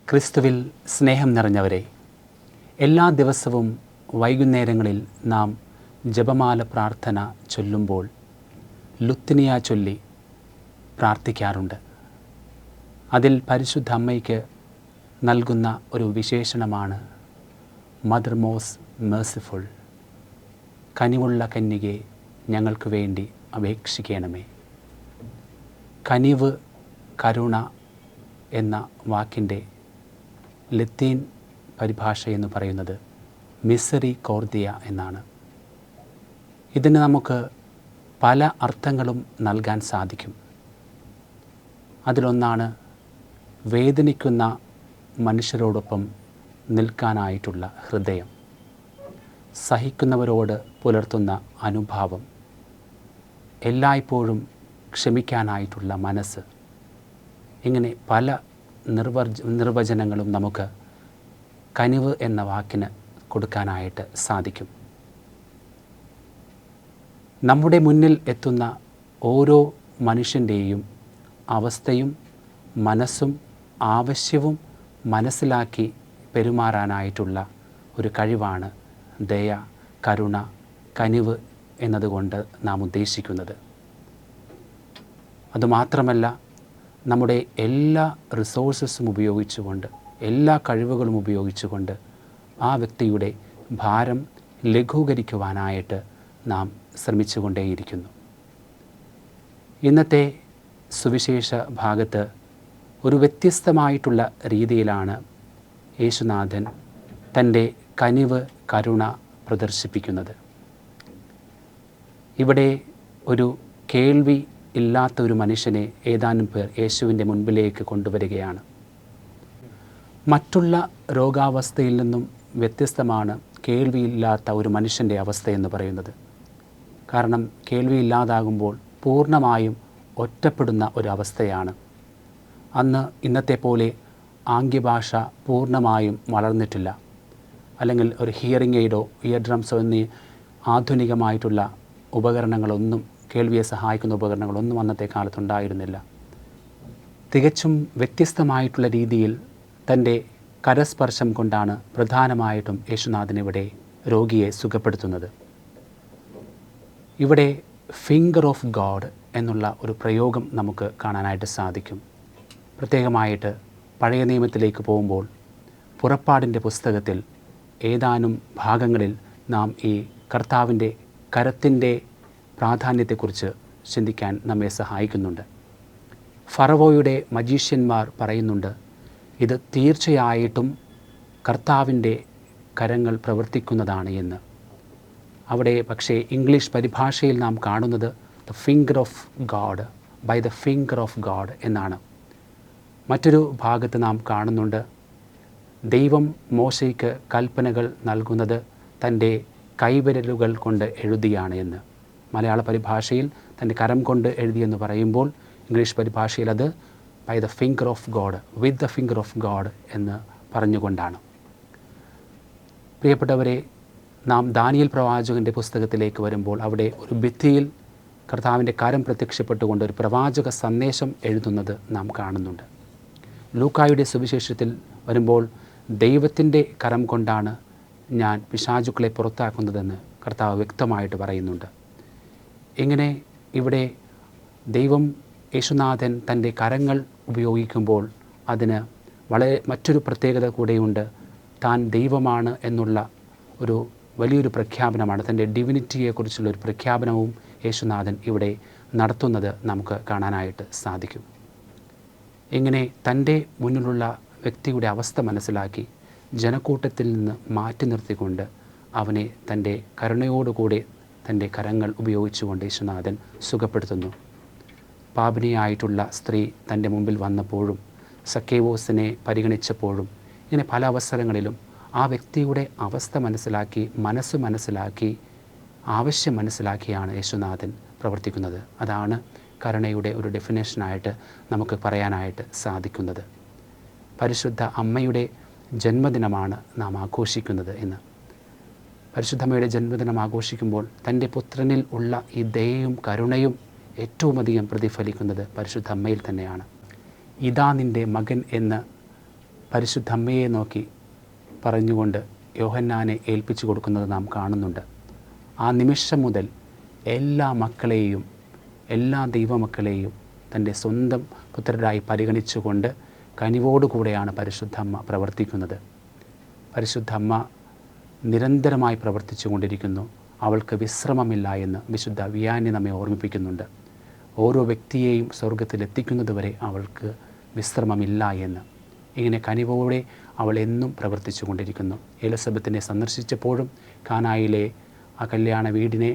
ക്രിസ്തുവിൽ സ്നേഹം നിറഞ്ഞവരെ, എല്ലാ ദിവസവും വൈകുന്നേരങ്ങളിൽ നാം ജപമാല പ്രാർത്ഥന ചൊല്ലുമ്പോൾ ലുത്തിനിയ ചൊല്ലി പ്രാർത്ഥിക്കാറുണ്ട്. അതിൽ പരിശുദ്ധ അമ്മയ്ക്ക് നൽകുന്ന ഒരു വിശേഷണമാണ് മദർ മോസ്റ്റ് മേഴ്സിഫുൾ. കനിവുള്ള കന്യകെ, ഞങ്ങൾക്ക് വേണ്ടി അപേക്ഷിക്കണമേ. കനിവ്, കരുണ എന്ന വാക്കിൻ്റെ ലത്തീൻ പരിഭാഷ എന്ന് പറയുന്നത് മിസറി കോർദിയ എന്നാണ്. ഇതിന് നമുക്ക് പല അർത്ഥങ്ങളും നൽകാൻ സാധിക്കും. അതിലൊന്നാണ് വേദനിക്കുന്ന മനുഷ്യരോടൊപ്പം നിൽക്കാനായിട്ടുള്ള ഹൃദയം, സഹിക്കുന്നവരോട് പുലർത്തുന്ന അനുഭാവം, എല്ലായ്പ്പോഴും ക്ഷമിക്കാനായിട്ടുള്ള മനസ്സ്. ഇങ്ങനെ പല നിർവചനങ്ങളും നമുക്ക് കനിവ് എന്ന വാക്കിന് കൊടുക്കാനായിട്ട് സാധിക്കും. നമ്മുടെ മുന്നിൽ എത്തുന്ന ഓരോ മനുഷ്യൻ്റെയും അവസ്ഥയും മനസ്സും ആവശ്യവും മനസ്സിലാക്കി പെരുമാറാനായിട്ടുള്ള ഒരു കഴിവാണ് ദയ, കരുണ, കനിവ് എന്നതുകൊണ്ട് നാം ഉദ്ദേശിക്കുന്നത്. അതുമാത്രമല്ല, നമ്മുടെ എല്ലാ റിസോഴ്സസും ഉപയോഗിച്ചുകൊണ്ട്, എല്ലാ കഴിവുകളും ഉപയോഗിച്ചുകൊണ്ട് ആ വ്യക്തിയുടെ ഭാരം ലഘൂകരിക്കുവാനായിട്ട് നാം ശ്രമിച്ചുകൊണ്ടേയിരിക്കുന്നു. ഇന്നത്തെ സുവിശേഷ ഭാഗത്ത് ഒരു വ്യത്യസ്തമായിട്ടുള്ള രീതിയിലാണ് യേശുനാഥൻ തൻ്റെ കനിവ്, കരുണ പ്രദർശിപ്പിക്കുന്നത്. ഇവിടെ ഒരു കേൾവി ഇല്ലാത്ത ഒരു മനുഷ്യനെ ഏതാനും പേർ യേശുവിൻ്റെ മുൻപിലേക്ക് കൊണ്ടുവരികയാണ്. മറ്റുള്ള രോഗാവസ്ഥയിൽ നിന്നും വ്യത്യസ്തമാണ് കേൾവിയില്ലാത്ത ഒരു മനുഷ്യൻ്റെ അവസ്ഥയെന്ന് പറയുന്നത്. കാരണം കേൾവിയില്ലാതാകുമ്പോൾ പൂർണ്ണമായും ഒറ്റപ്പെടുന്ന ഒരവസ്ഥയാണ്. അന്ന് ഇന്നത്തെ പോലെ ആംഗ്യഭാഷ പൂർണ്ണമായും വളർന്നിട്ടില്ല. അല്ലെങ്കിൽ ഒരു ഹിയറിംഗ് എയ്ഡോ ഇയർ ഡ്രംസോ എന്നീ ആധുനികമായിട്ടുള്ള ഉപകരണങ്ങളൊന്നും, കേൾവിയെ സഹായിക്കുന്ന ഉപകരണങ്ങളൊന്നും അന്നത്തെ കാലത്തുണ്ടായിരുന്നില്ല. തികച്ചും വ്യത്യസ്തമായിട്ടുള്ള രീതിയിൽ തൻ്റെ കരസ്പർശം കൊണ്ടാണ് പ്രധാനമായിട്ടും യേശുനാഥൻ ഇവിടെ രോഗിയെ സുഖപ്പെടുത്തുന്നത്. ഇവിടെ ഫിംഗർ ഓഫ് ഗോഡ് എന്നുള്ള ഒരു പ്രയോഗം നമുക്ക് കാണാനായിട്ട് സാധിക്കും. പ്രത്യേകമായിട്ട് പഴയ നിയമത്തിലേക്ക് പോകുമ്പോൾ പുറപ്പാടിൻ്റെ പുസ്തകത്തിൽ ഏതാനും ഭാഗങ്ങളിൽ നാം ഈ കർത്താവിൻ്റെ കരത്തിൻ്റെ പ്രാധാന്യത്തെക്കുറിച്ച് ചിന്തിക്കാൻ നമ്മെ സഹായിക്കുന്നുണ്ട്. ഫറവോയുടെ മജീഷ്യന്മാർ പറയുന്നുണ്ട്, ഇത് തീർച്ചയായിട്ടും കർത്താവിൻ്റെ കരങ്ങൾ പ്രവർത്തിക്കുന്നതാണ് എന്ന്. അവിടെ പക്ഷേ ഇംഗ്ലീഷ് പരിഭാഷയിൽ നാം കാണുന്നത് the finger of God, by the finger of God എന്നാണ്. മറ്റൊരു ഭാഗത്ത് നാം കാണുന്നുണ്ട്, ദൈവം മോശയ്ക്ക് കൽപ്പനകൾ നൽകുന്നത് തൻ്റെ കൈവിരലുകൾ കൊണ്ട് എഴുതിയാണ് എന്ന്. മലയാള പരിഭാഷയിൽ തൻ്റെ കരം കൊണ്ട് എഴുതിയെന്ന് പറയുമ്പോൾ ഇംഗ്ലീഷ് പരിഭാഷയിൽ അത് by the finger of God, with the finger of God എന്ന് പറഞ്ഞുകൊണ്ടാണ്. പ്രിയപ്പെട്ടവരെ, നാം ദാനിയേൽ പ്രവാചകൻ്റെ പുസ്തകത്തിലേക്ക് വരുമ്പോൾ അവിടെ ഒരു ഭിത്തിയിൽ കർത്താവിൻ്റെ കരം പ്രത്യക്ഷപ്പെട്ടുകൊണ്ട് ഒരു പ്രവാചക സന്ദേശം എഴുതുന്നത് നാം കാണുന്നുണ്ട്. ലൂക്കായുടെ സുവിശേഷത്തിൽ വരുമ്പോൾ ദൈവത്തിൻ്റെ കരം കൊണ്ടാണ് ഞാൻ പിശാചുക്കളെ പുറത്താക്കുന്നതെന്ന് കർത്താവ് വ്യക്തമായിട്ട് പറയുന്നുണ്ട്. ഇങ്ങനെ ഇവിടെ ദൈവം, യേശുനാഥൻ തൻ്റെ കരങ്ങൾ ഉപയോഗിക്കുമ്പോൾ അതിന് വളരെ മറ്റൊരു പ്രത്യേകത കൂടെയുണ്ട്. താൻ ദൈവമാണ് എന്നുള്ള ഒരു വലിയൊരു പ്രഖ്യാപനമാണ്, തൻ്റെ ഡിവിനിറ്റിയെക്കുറിച്ചുള്ള ഒരു പ്രഖ്യാപനവും യേശുനാഥൻ ഇവിടെ നടത്തുന്നത് നമുക്ക് കാണാനായിട്ട് സാധിക്കും. ഇങ്ങനെ തൻ്റെ മുന്നിലുള്ള വ്യക്തിയുടെ അവസ്ഥ മനസ്സിലാക്കി ജനക്കൂട്ടത്തിൽ നിന്ന് മാറ്റി നിർത്തിക്കൊണ്ട് അവനെ തൻ്റെ കരുണയോടുകൂടെ തൻ്റെ കരങ്ങൾ ഉപയോഗിച്ചുകൊണ്ട് യേശുനാഥൻ സുഖപ്പെടുത്തുന്നു. പാപിനിയായിട്ടുള്ള സ്ത്രീ തൻ്റെ മുമ്പിൽ വന്നപ്പോഴും സക്കേവോസിനെ പരിഗണിച്ചപ്പോഴും ഇങ്ങനെ പല അവസരങ്ങളിലും ആ വ്യക്തിയുടെ അവസ്ഥ മനസ്സിലാക്കി, മനസ്സ് മനസ്സിലാക്കി, ആവശ്യം മനസ്സിലാക്കിയാണ് യേശുനാഥൻ പ്രവർത്തിക്കുന്നത്. അതാണ് കരുണയുടെ ഒരു ഡെഫിനേഷനായിട്ട് നമുക്ക് പറയാനായിട്ട് സാധിക്കുന്നത്. പരിശുദ്ധ അമ്മയുടെ ജന്മദിനമാണ് നാം ആഘോഷിക്കുന്നത് ഇന്ന്. പരിശുദ്ധമ്മയുടെ ജന്മദിനം ആഘോഷിക്കുമ്പോൾ തൻ്റെ പുത്രനിൽ ഉള്ള ഈ ദയയും കരുണയും ഏറ്റവും അധികം പ്രതിഫലിക്കുന്നത് പരിശുദ്ധ അമ്മയിൽ തന്നെയാണ്. ഇതാ നിൻ്റെ മകൻ എന്ന് പരിശുദ്ധ അമ്മയെ നോക്കി പറഞ്ഞുകൊണ്ട് യോഹന്നാനെ ഏൽപ്പിച്ചു കൊടുക്കുന്നത് നാം കാണുന്നുണ്ട്. ആ നിമിഷം മുതൽ എല്ലാ മക്കളെയും, എല്ലാ ദൈവമക്കളെയും തൻ്റെ സ്വന്തം പുത്രരായി പരിഗണിച്ചുകൊണ്ട് കനിവോടുകൂടെയാണ് പരിശുദ്ധ അമ്മ പ്രവർത്തിക്കുന്നത്. പരിശുദ്ധ അമ്മ നിരന്തരമായി പ്രവർത്തിച്ചു കൊണ്ടിരിക്കുന്നു. അവൾക്ക് വിശ്രമമില്ല എന്ന് വിശുദ്ധ വിയാനി നമ്മെ ഓർമ്മിപ്പിക്കുന്നുണ്ട്. ഓരോ വ്യക്തിയെയും സ്വർഗത്തിലെത്തിക്കുന്നതുവരെ അവൾക്ക് വിശ്രമമില്ല എന്ന്. ഇങ്ങനെ കനിവോടെ അവൾ എന്നും പ്രവർത്തിച്ചു കൊണ്ടിരിക്കുന്നു. എലിസബത്തിനെ സന്ദർശിച്ചപ്പോഴും കാനായിലെ ആ കല്യാണ വീടിനെ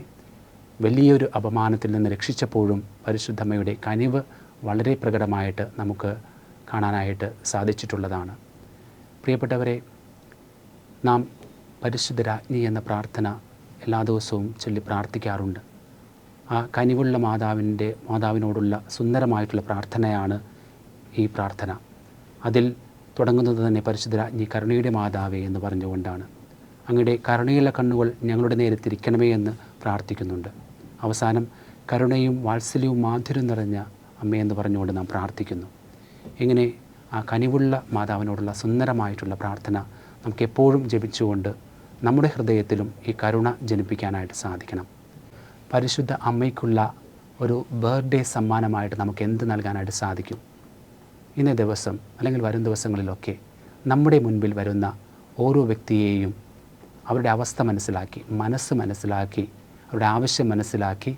വലിയൊരു അപമാനത്തിൽ നിന്ന് രക്ഷിച്ചപ്പോഴും പരിശുദ്ധമ്മയുടെ കനിവ് വളരെ പ്രകടമായിട്ട് നമുക്ക് കാണാനായിട്ട് സാധിച്ചിട്ടുള്ളതാണ്. പ്രിയപ്പെട്ടവരെ, നാം പരിശുദ്ധ രാജ്ഞി എന്ന പ്രാർത്ഥന എല്ലാ ദിവസവും ചൊല്ലി പ്രാർത്ഥിക്കാറുണ്ട്. ആ കനിവുള്ള മാതാവിനോടുള്ള സുന്ദരമായിട്ടുള്ള പ്രാർത്ഥനയാണ് ഈ പ്രാർത്ഥന. അതിൽ തുടങ്ങുന്നത് തന്നെ പരിശുദ്ധ രാജ്ഞി കരുണയുടെ മാതാവേ എന്ന് പറഞ്ഞുകൊണ്ടാണ്. അങ്ങയുടെ കരുണയുള്ള കണ്ണുകൾ ഞങ്ങളുടെ നേരെ തിരിക്കണമേ എന്ന് പ്രാർത്ഥിക്കുന്നുണ്ട്. അവസാനം കരുണയും വാത്സല്യവും മാധുര്യം നിറഞ്ഞ അമ്മയെന്ന് പറഞ്ഞുകൊണ്ട് നാം പ്രാർത്ഥിക്കുന്നു. ഇങ്ങനെ ആ കനിവുള്ള മാതാവിനോടുള്ള സുന്ദരമായിട്ടുള്ള പ്രാർത്ഥന നമുക്കെപ്പോഴും ജപിച്ചുകൊണ്ട് നമ്മുടെ ഹൃദയത്തിലും ഈ കരുണ ജനിപ്പിക്കാനായിട്ട് സാധിക്കണം. പരിശുദ്ധ അമ്മയ്ക്കുള്ള ഒരു ബർത്ത്ഡേ സമ്മാനമായിട്ട് നമുക്ക് എന്ത് നൽകാനായിട്ട് സാധിക്കും? ഇന്നേ ദിവസം അല്ലെങ്കിൽ വരും ദിവസങ്ങളിലൊക്കെ നമ്മുടെ മുൻപിൽ വരുന്ന ഓരോ വ്യക്തിയെയും അവരുടെ അവസ്ഥ മനസ്സിലാക്കി, മനസ്സ് മനസ്സിലാക്കി, അവരുടെ ആവശ്യം മനസ്സിലാക്കി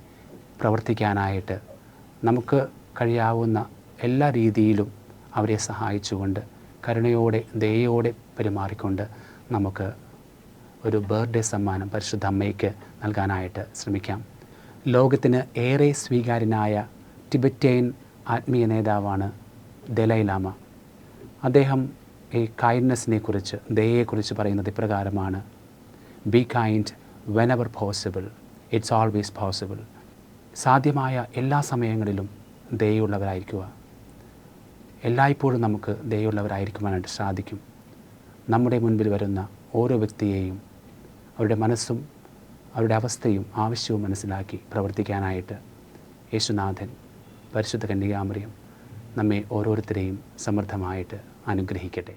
പ്രവർത്തിക്കാനായിട്ട് നമുക്ക് കഴിയാവുന്ന എല്ലാ രീതിയിലും അവരെ സഹായിച്ചുകൊണ്ട് കരുണയോടെ ദയയോടെ പെരുമാറിക്കൊണ്ട് നമുക്ക് ഒരു ബർത്ത്ഡേ സമ്മാനം പരിശുദ്ധ അമ്മയ്ക്ക് നൽകാനായിട്ട് ശ്രമിക്കാം. ലോകത്തിന് ഏറെ സ്വീകാര്യനായ ടിബറ്റൻ ആത്മീയ നേതാവാണ് ദലൈലാമ. അദ്ദേഹം ഈ കൈൻഡ്നെസ്സിനെ കുറിച്ച്, ദയയെക്കുറിച്ച് പറയുന്നത് ഇപ്രകാരമാണ്: be kind whenever possible, it's always possible. സാധ്യമായ എല്ലാ സമയങ്ങളിലും ദയയുള്ളവരായിരിക്കുക. എല്ലായ്പ്പോഴും നമുക്ക് ദയയുള്ളവരായിരിക്കുവാനായിട്ട് സാധിക്കും. നമ്മുടെ മുൻപിൽ വരുന്ന ഓരോ വ്യക്തിയെയും അവരുടെ മനസ്സും അവരുടെ അവസ്ഥയും ആവശ്യവും മനസ്സിലാക്കി പ്രവർത്തിക്കാനായിട്ട് യേശുനാഥൻ, പരിശുദ്ധ കന്യകാമറിയം നമ്മെ ഓരോരുത്തരെയും സമൃദ്ധമായിട്ട് അനുഗ്രഹിക്കട്ടെ.